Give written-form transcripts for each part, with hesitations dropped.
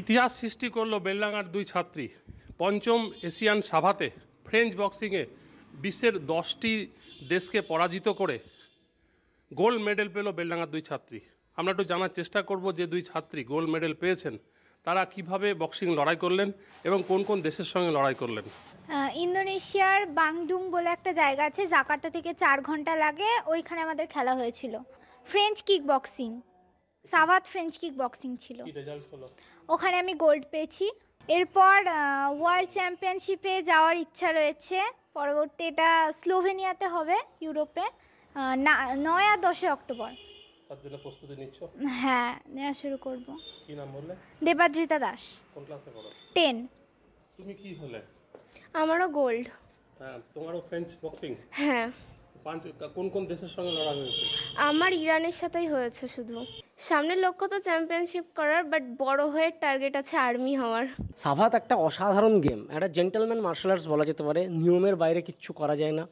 ইতিহাস সৃষ্টি করলো বেলডাঙ্গার দুই ছাত্রী। পঞ্চম এশিয়ান সভাতে ফ্রেঞ্চ বক্সিংয়ে বিশ্বের 10টি দেশকে পরাজিত করে গোল্ড মেডেল পেল বেলডাঙ্গার দুই ছাত্রী। আমরা একটু জানার চেষ্টা করব যে দুই ছাত্রী গোল্ড মেডেল পেয়েছেন তারা কিভাবে বক্সিং লড়াই করলেন এবং কোন কোন দেশের সঙ্গে লড়াই করলেন। ইন্দোনেশিয়ার বাংডুং বলে একটা জায়গা আছে, জাকার্তা থেকে 4 ঘন্টা লাগে, ওইখানে আমাদের খেলা হয়েছিল। French kick boxing, savate French kick boxing ছিল। ওখানে আমি গোল্ড পেয়েছি। এরপর ওয়ার্ল্ড চ্যাম্পিয়নশিপে যাওয়ার ইচ্ছা রয়েছে, পরবর্তী এটা স্লোভেনিয়াতে হবে, ইউরোপে, 9 আর 10 অক্টোবর। তার জন্য প্রস্তুতি নিচ্ছ? হ্যাঁ, নেওয়া শুরু করব। কি নাম বললে? দেবাদ্রিতা দাস। কোন ক্লাসে পড়ো? 10। তুমি কি হলে? আমারও গোল্ড। হ্যাঁ, তোমারও ফ্রেঞ্চ বক্সিং? হ্যাঁ। কোন কোন দেশের সঙ্গে লড়াই হয়েছে? আমার ইরানের সাথেই হয়েছে শুধু। সামনের লক্ষ্য তো চ্যাম্পিয়নশিপ করার, বাট বড় হয়ে টার্গেট আছে আর্মি হওয়ার। সাভাত একটা অসাধারণ গেম, একটা জেন্টেলম্যান মার্শাল আর্টস বলা যেতে পারে। নিয়মের বাইরে কিচ্ছু করা যায় না,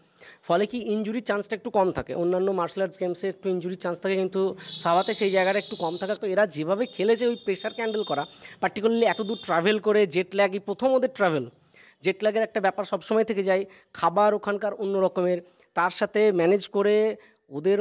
ফলে কি ইনজুরির চান্সটা একটু কম থাকে। অন্যান্য মার্শাল আর্টস গেমসে একটু ইনজুরির চান্স থাকে, কিন্তু সাভাতে সেই জায়গাটা একটু কম থাকে। তো এরা যেভাবে খেলেছে ওই প্রেশার ক্যান্ডেল করা, পার্টিকুলারলি এত দূর ট্রাভেল করে, জেট ল্যাগই প্রথম ওদের ট্রাভেল, জেট ল্যাগের একটা ব্যাপার সবসময় থেকে যায়, খাবার ওখানকার অন্য রকমের, তার সাথে ম্যানেজ করে ওদের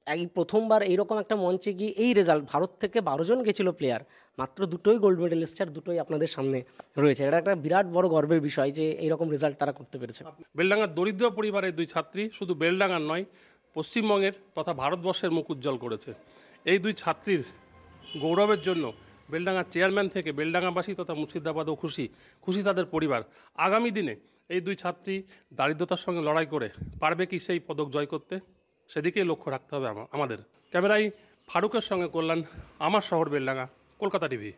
এই প্রথমবার এইরকম একটা মঞ্চে গিয়ে এই রেজাল্ট। ভারত থেকে 12 জন গেছিলো প্লেয়ার, মাত্র 2টোই গোল্ড মেডেল এসছে, আর 2টোই আপনাদের সামনে রয়েছে। এটা একটা বিরাট বড় গর্বের বিষয় যে এইরকম রেজাল্ট তারা করতে পেরেছে। বেলডাঙ্গার দরিদ্র পরিবারের দুই ছাত্রী শুধু বেলডাঙ্গার নয়, পশ্চিমবঙ্গের তথা ভারতবর্ষের মুখ উজ্জ্বল করেছে। এই দুই ছাত্রীর গৌরবের জন্য বেলডাঙ্গার চেয়ারম্যান থেকে বেলডাঙ্গাবাসী তথা মুর্শিদাবাদও খুশি তাদের পরিবার। আগামী দিনে এই দুই ছাত্রী দারিদ্রতার সঙ্গে লড়াই করে পারবে কি সেই পদক জয় করতে, সেদিকেই লক্ষ্য রাখতে হবে আমাদের। ক্যামেরায় ফারুকের সঙ্গে কল্যাণ, আমার শহর বেলডাঙ্গা, কলকাতা টিভি।